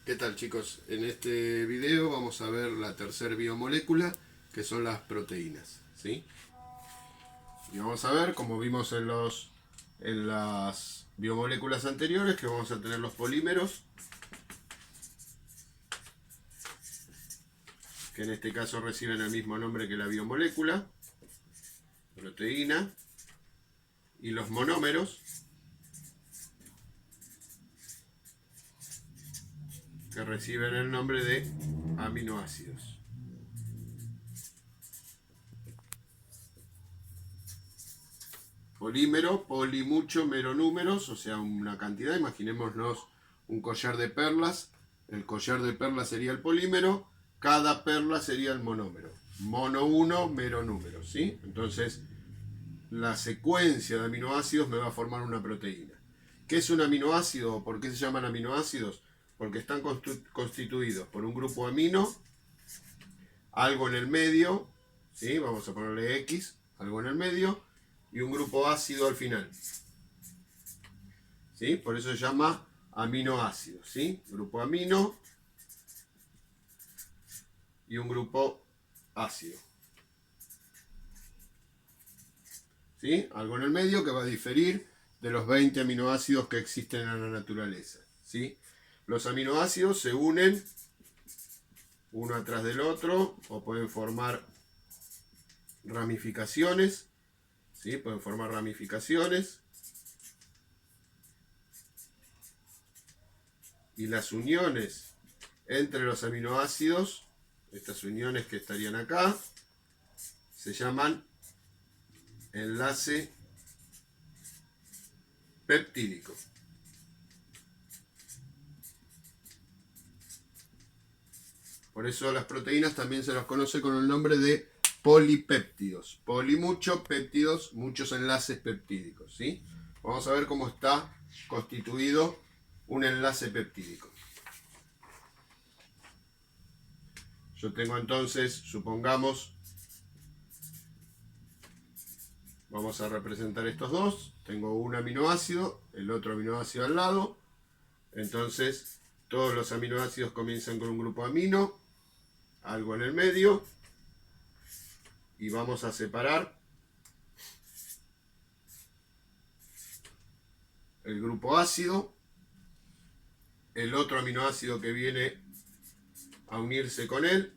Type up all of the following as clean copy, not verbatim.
¿Qué tal, chicos? En este video vamos a ver la tercera biomolécula, que son las proteínas, ¿sí? Y vamos a ver, como vimos en las biomoléculas anteriores, que vamos a tener los polímeros, que en este caso reciben el mismo nombre que la biomolécula, proteína, y los monómeros, que reciben el nombre de aminoácidos. Polímero, poli mucho, mero números, o sea, una cantidad. Imaginémonos un collar de perlas. El collar de perlas sería el polímero, cada perla sería el monómero. Mono 1, mero número, ¿sí? Entonces, la secuencia de aminoácidos me va a formar una proteína. ¿Qué es un aminoácido? ¿Por qué se llaman aminoácidos? Porque están constituidos por un grupo amino, algo en el medio, ¿sí? Vamos a ponerle X, algo en el medio, y un grupo ácido al final, ¿sí? Por eso se llama aminoácido, ¿sí? Grupo amino y un grupo ácido, ¿sí? Algo en el medio que va a diferir de los 20 aminoácidos que existen en la naturaleza, ¿sí? Los aminoácidos se unen uno atrás del otro o pueden formar ramificaciones, ¿sí? Pueden formar ramificaciones. Y las uniones entre los aminoácidos, estas uniones que estarían acá, se llaman enlace peptídico. Por eso a las proteínas también se las conoce con el nombre de polipéptidos. Poli mucho, péptidos, muchos enlaces peptídicos, ¿sí? Vamos a ver cómo está constituido un enlace peptídico. Yo tengo entonces, supongamos, vamos a representar estos dos. Tengo un aminoácido, el otro aminoácido al lado. Entonces, todos los aminoácidos comienzan con un grupo amino, algo en el medio, y vamos a separar el grupo ácido, el otro aminoácido que viene a unirse con él,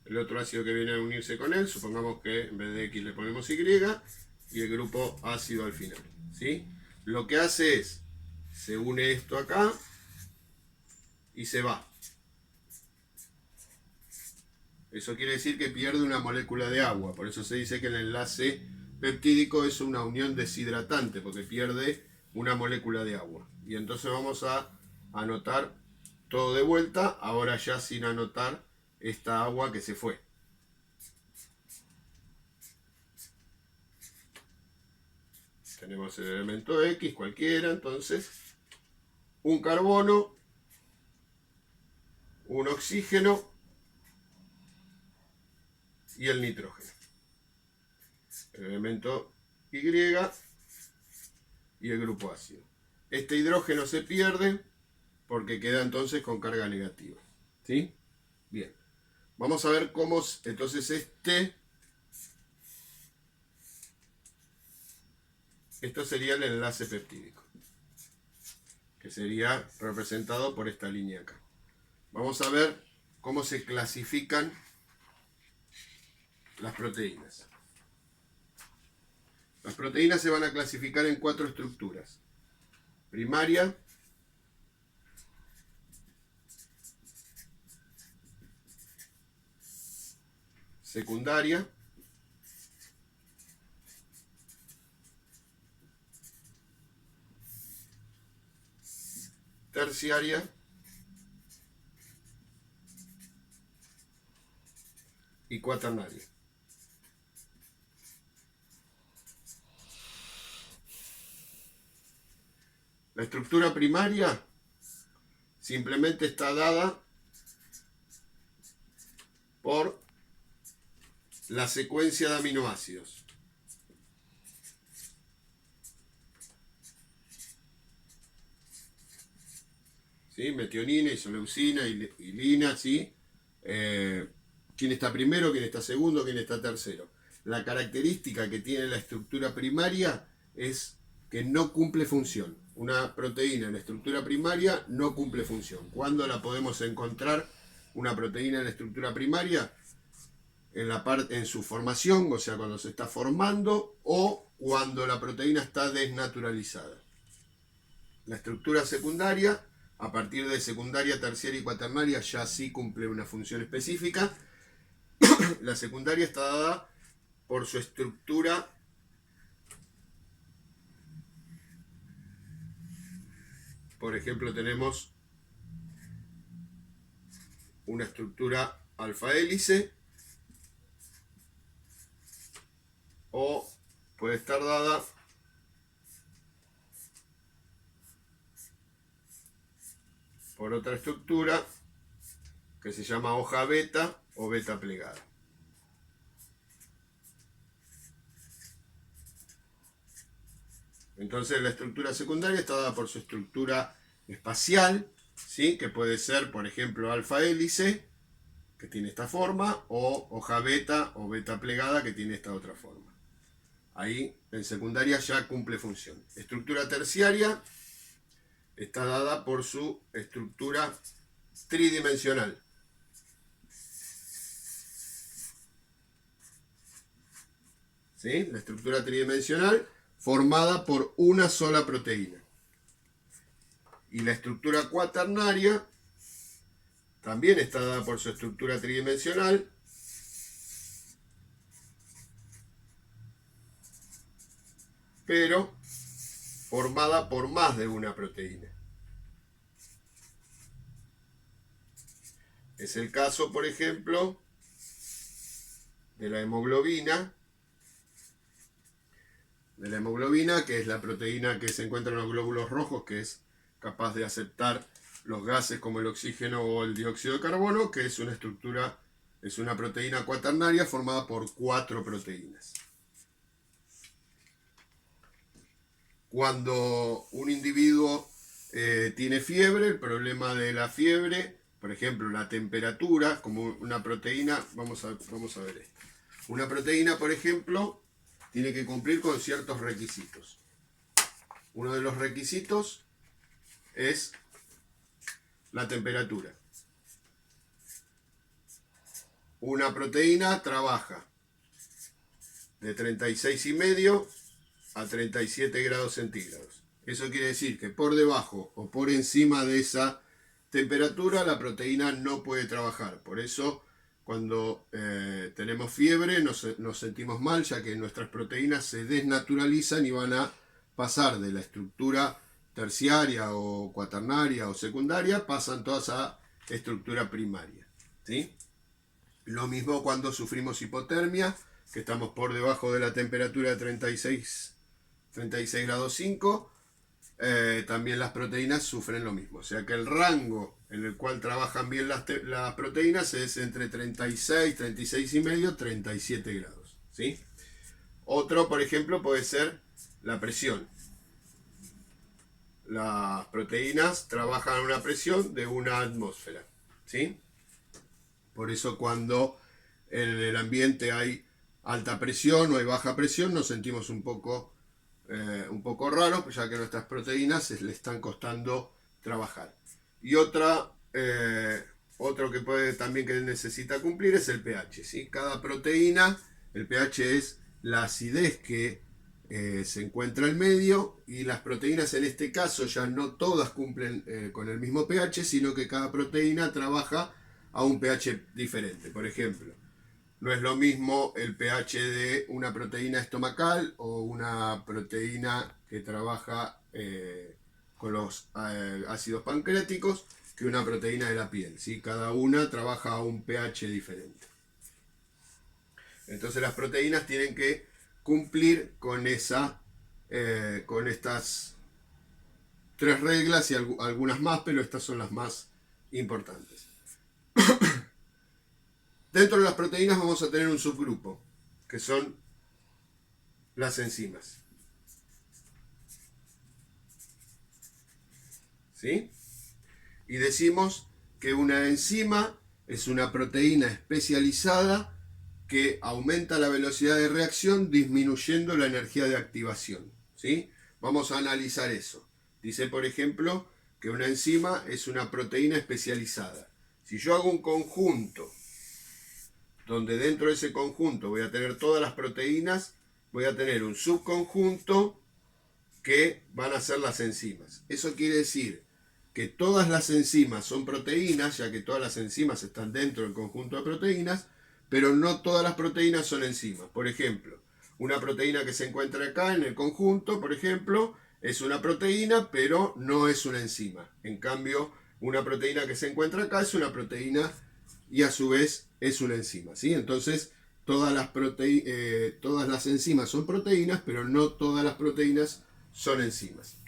el otro ácido que viene a unirse con él, supongamos que en vez de X le ponemos Y, y el grupo ácido al final, ¿sí? Lo que hace es, se une esto acá y se va. Eso quiere decir que pierde una molécula de agua, por eso se dice que el enlace peptídico es una unión deshidratante, porque pierde una molécula de agua. Y entonces vamos a anotar todo de vuelta, ahora ya sin anotar esta agua que se fue. Tenemos el elemento X cualquiera, entonces un carbono, un oxígeno y el nitrógeno. El elemento Y y el grupo ácido. Este hidrógeno se pierde porque queda entonces con carga negativa, ¿sí? Bien. Vamos a ver cómo entonces esto sería el enlace peptídico, que sería representado por esta línea acá. Vamos a ver cómo se clasifican las proteínas. Las proteínas se van a clasificar en 4 estructuras: primaria, secundaria, terciaria y cuaternaria. La estructura primaria simplemente está dada por la secuencia de aminoácidos. ¿Sí? Metionina, isoleucina, lina, ¿sí? ¿Quién está primero, quién está segundo, quién está tercero? La característica que tiene la estructura primaria es que no cumple función. Una proteína en estructura primaria no cumple función. ¿Cuándo la podemos encontrar una proteína en la estructura primaria? En su formación, o sea, cuando se está formando, o cuando la proteína está desnaturalizada. La estructura secundaria, a partir de secundaria, terciaria y cuaternaria, ya sí cumple una función específica. La secundaria está dada por su estructura por ejemplo, tenemos una estructura alfa hélice, o puede estar dada por otra estructura que se llama hoja beta o beta plegada. Entonces la estructura secundaria está dada por su estructura espacial, ¿sí? Que puede ser, por ejemplo, alfa hélice, que tiene esta forma, o hoja beta o beta plegada, que tiene esta otra forma. Ahí en secundaria ya cumple función. Estructura terciaria está dada por su estructura tridimensional. ¿Sí? La estructura tridimensional formada por una sola proteína. Y la estructura cuaternaria también está dada por su estructura tridimensional, pero formada por más de una proteína. Es el caso, por ejemplo, de la hemoglobina, que es la proteína que se encuentra en los glóbulos rojos, que es capaz de aceptar los gases como el oxígeno o el dióxido de carbono, que es una proteína cuaternaria formada por 4 proteínas. Cuando un individuo tiene fiebre, el problema de la fiebre, por ejemplo, la temperatura, como una proteína, vamos a ver esto. Una proteína, por ejemplo, tiene que cumplir con ciertos requisitos. Uno de los requisitos es la temperatura. Una proteína trabaja de 36,5 a 37 grados centígrados. Eso quiere decir que por debajo o por encima de esa temperatura la proteína no puede trabajar. Por eso cuando tenemos fiebre nos sentimos mal, ya que nuestras proteínas se desnaturalizan y van a pasar de la estructura terciaria o cuaternaria o secundaria, pasan todas a estructura primaria. ¿Sí? Lo mismo cuando sufrimos hipotermia, que estamos por debajo de la temperatura de 36 grados 5, también las proteínas sufren lo mismo. O sea que el rango en el cual trabajan bien las proteínas es entre 36, 36,5, 37 grados. ¿Sí? Otro, por ejemplo, puede ser la presión. Las proteínas trabajan a una presión de 1 atmósfera. ¿Sí? Por eso cuando en el ambiente hay alta presión o hay baja presión nos sentimos un poco raros, ya que nuestras proteínas le están costando trabajar. Y otro que puede también que necesita cumplir es el pH. ¿Sí? Cada proteína, el pH es la acidez que se encuentra en medio, y las proteínas en este caso ya no todas cumplen con el mismo pH, sino que cada proteína trabaja a un pH diferente. Por ejemplo, no es lo mismo el pH de una proteína estomacal o una proteína que trabaja con los ácidos pancreáticos que una proteína de la piel. ¿Sí? Cada una trabaja a un pH diferente. Entonces las proteínas tienen que cumplir con estas 3 reglas y algunas más, pero estas son las más importantes. Dentro de las proteínas vamos a tener un subgrupo, que son las enzimas. ¿Sí? Y decimos que una enzima es una proteína especializada que aumenta la velocidad de reacción disminuyendo la energía de activación. ¿Sí? Vamos a analizar eso. Dice, por ejemplo, que una enzima es una proteína especializada. Si yo hago un conjunto donde dentro de ese conjunto voy a tener todas las proteínas, voy a tener un subconjunto que van a ser las enzimas. Eso quiere decir que todas las enzimas son proteínas, ya que todas las enzimas están dentro del conjunto de proteínas, pero no todas las proteínas son enzimas. Por ejemplo, una proteína que se encuentra acá en el conjunto, por ejemplo, es una proteína, pero no es una enzima. En cambio, una proteína que se encuentra acá es una proteína y a su vez es una enzima, ¿sí? Entonces, todas las enzimas son proteínas, pero no todas las proteínas son enzimas.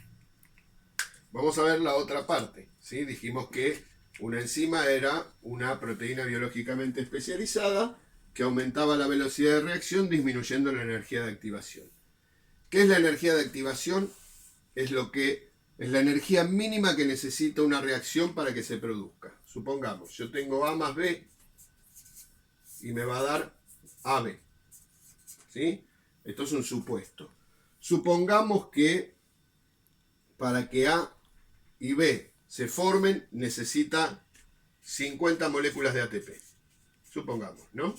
Vamos a ver la otra parte, ¿sí? Dijimos que una enzima era una proteína biológicamente especializada que aumentaba la velocidad de reacción disminuyendo la energía de activación. ¿Qué es la energía de activación? Es la energía mínima que necesita una reacción para que se produzca. Supongamos, yo tengo A más B y me va a dar AB. ¿Sí? Esto es un supuesto. Supongamos que para que A y B se formen necesita 50 moléculas de ATP. Supongamos, ¿no?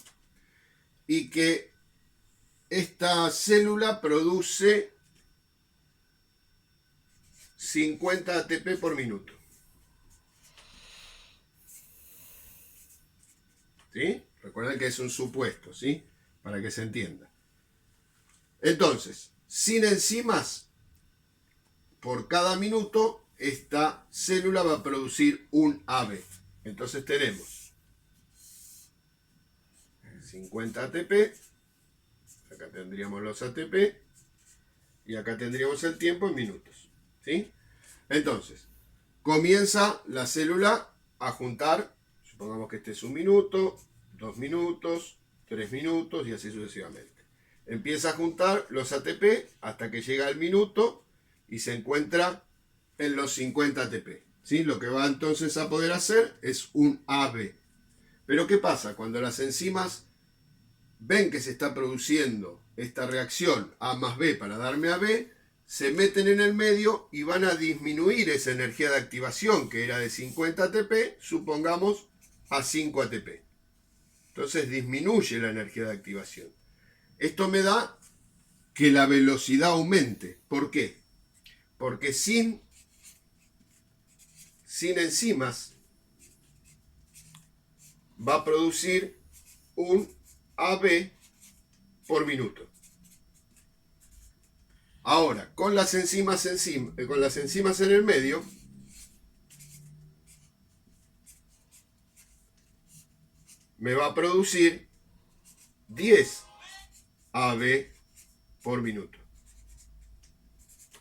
Y que esta célula produce 50 ATP por minuto. ¿Sí? Recuerden que es un supuesto, ¿sí? Para que se entienda. Entonces, sin enzimas, por cada minuto, esta célula va a producir un AB. Entonces tenemos 50 ATP, acá tendríamos los ATP, y acá tendríamos el tiempo en minutos. ¿Sí? Entonces, comienza la célula a juntar, supongamos que este es 1 minuto, 2 minutos, 3 minutos y así sucesivamente. Empieza a juntar los ATP hasta que llega al minuto y se encuentra en los 50 ATP. ¿Sí? Lo que va entonces a poder hacer es un AB. Pero ¿qué pasa? Cuando las enzimas ven que se está produciendo esta reacción A más B para darme AB, se meten en el medio y van a disminuir esa energía de activación que era de 50 ATP, supongamos, a 5 ATP. Entonces disminuye la energía de activación. Esto me da que la velocidad aumente. ¿Por qué? Porque sin enzimas va a producir un AB por minuto. Ahora, con las enzimas en el medio, me va a producir 10 AB por minuto.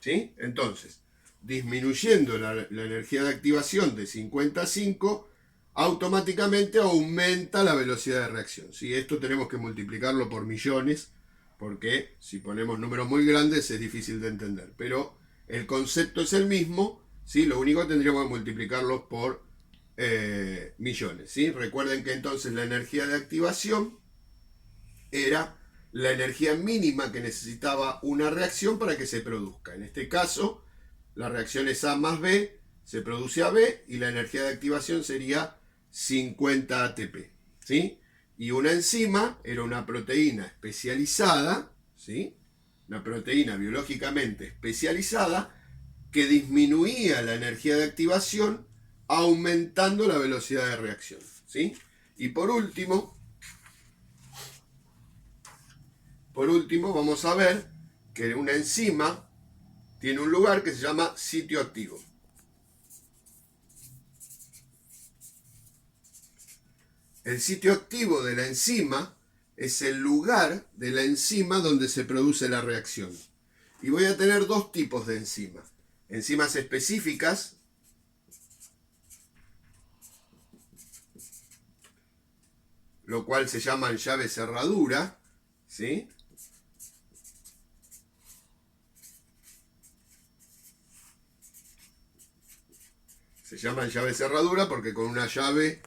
¿Sí? Entonces, disminuyendo la energía de activación de 50 a 5, automáticamente aumenta la velocidad de reacción. ¿Sí? Esto tenemos que multiplicarlo por millones, porque si ponemos números muy grandes es difícil de entender. Pero el concepto es el mismo, ¿sí? Lo único que tendríamos que multiplicarlo por millones. ¿Sí? Recuerden que entonces la energía de activación era la energía mínima que necesitaba una reacción para que se produzca. En este caso, la reacción es A más B, se produce AB y la energía de activación sería 50 ATP. ¿Sí? Y una enzima era una proteína especializada, ¿sí? Una proteína biológicamente especializada que disminuía la energía de activación aumentando la velocidad de reacción. ¿Sí? Y por último, vamos a ver que una enzima tiene un lugar que se llama sitio activo. El sitio activo de la enzima es el lugar de la enzima donde se produce la reacción. Y voy a tener dos tipos de enzimas. Enzimas específicas, lo cual se llaman llave cerradura, ¿sí? Se llaman llave cerradura porque con una llave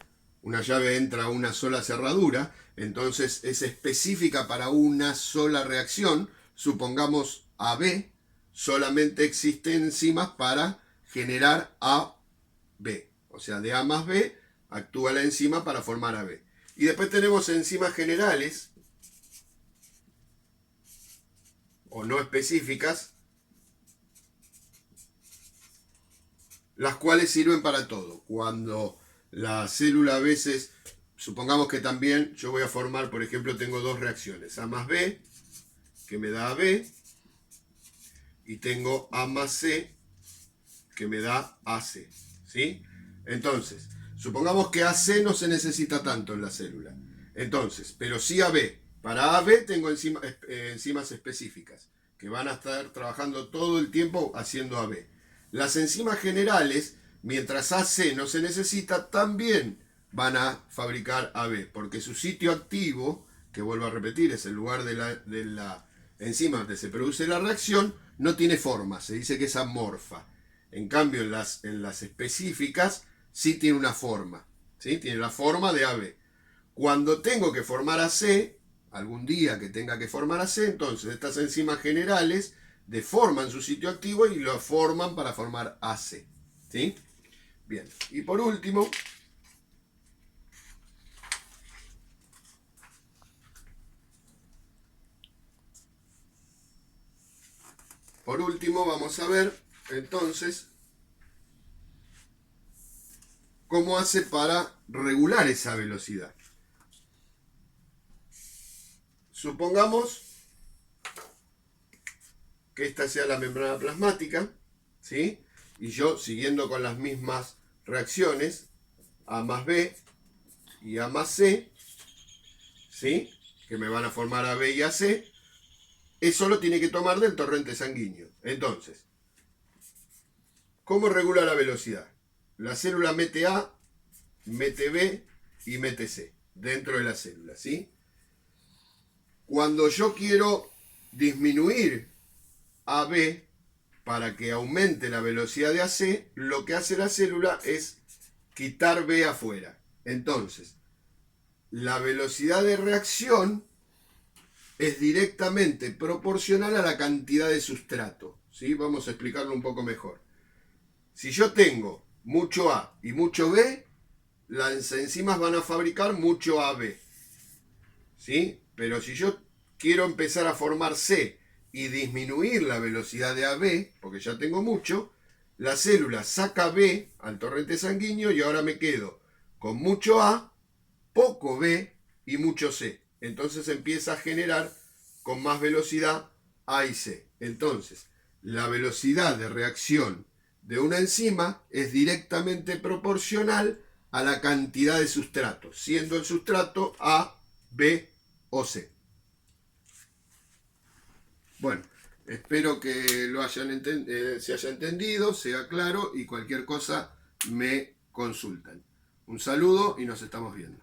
entra una sola cerradura, entonces es específica para una sola reacción. Supongamos AB, solamente existen enzimas para generar AB. O sea, de A más B actúa la enzima para formar AB. Y después tenemos enzimas generales o no específicas, las cuales sirven para todo. Cuando la célula a veces, supongamos que también yo voy a formar, por ejemplo, tengo dos reacciones, A más B, que me da AB, y tengo A más C, que me da AC, ¿sí? Entonces, supongamos que AC no se necesita tanto en la célula. Entonces, pero sí AB. Para AB tengo enzimas específicas, que van a estar trabajando todo el tiempo haciendo AB. Las enzimas generales, mientras AC no se necesita, también van a fabricar AB, porque su sitio activo, que vuelvo a repetir, es el lugar de la enzima donde se produce la reacción, no tiene forma, se dice que es amorfa. En cambio, en las específicas sí tiene una forma, ¿sí? Tiene la forma de AB. Cuando tengo que formar AC, algún día que tenga que formar AC, entonces estas enzimas generales deforman su sitio activo y lo forman para formar AC, ¿sí? Bien, y por último, vamos a ver entonces cómo hace para regular esa velocidad. Supongamos que esta sea la membrana plasmática, ¿sí? Y yo, siguiendo con las mismas reacciones, A más B y A más C, ¿sí? Que me van a formar AB y AC, eso lo tiene que tomar del torrente sanguíneo. Entonces, ¿cómo regula la velocidad? La célula mete A, mete B y mete C dentro de la célula, ¿sí? Cuando yo quiero disminuir AB para que aumente la velocidad de AC, lo que hace la célula es quitar B afuera. Entonces, la velocidad de reacción es directamente proporcional a la cantidad de sustrato, ¿sí? Vamos a explicarlo un poco mejor. Si yo tengo mucho A y mucho B, las enzimas van a fabricar mucho AB, ¿sí? Pero si yo quiero empezar a formar C y disminuir la velocidad de AB, porque ya tengo mucho, la célula saca B al torrente sanguíneo y ahora me quedo con mucho A, poco B y mucho C. Entonces empieza a generar con más velocidad A y C. Entonces, la velocidad de reacción de una enzima es directamente proporcional a la cantidad de sustrato, siendo el sustrato A, B o C. Bueno, espero que lo se haya entendido, sea claro y cualquier cosa me consultan. Un saludo y nos estamos viendo.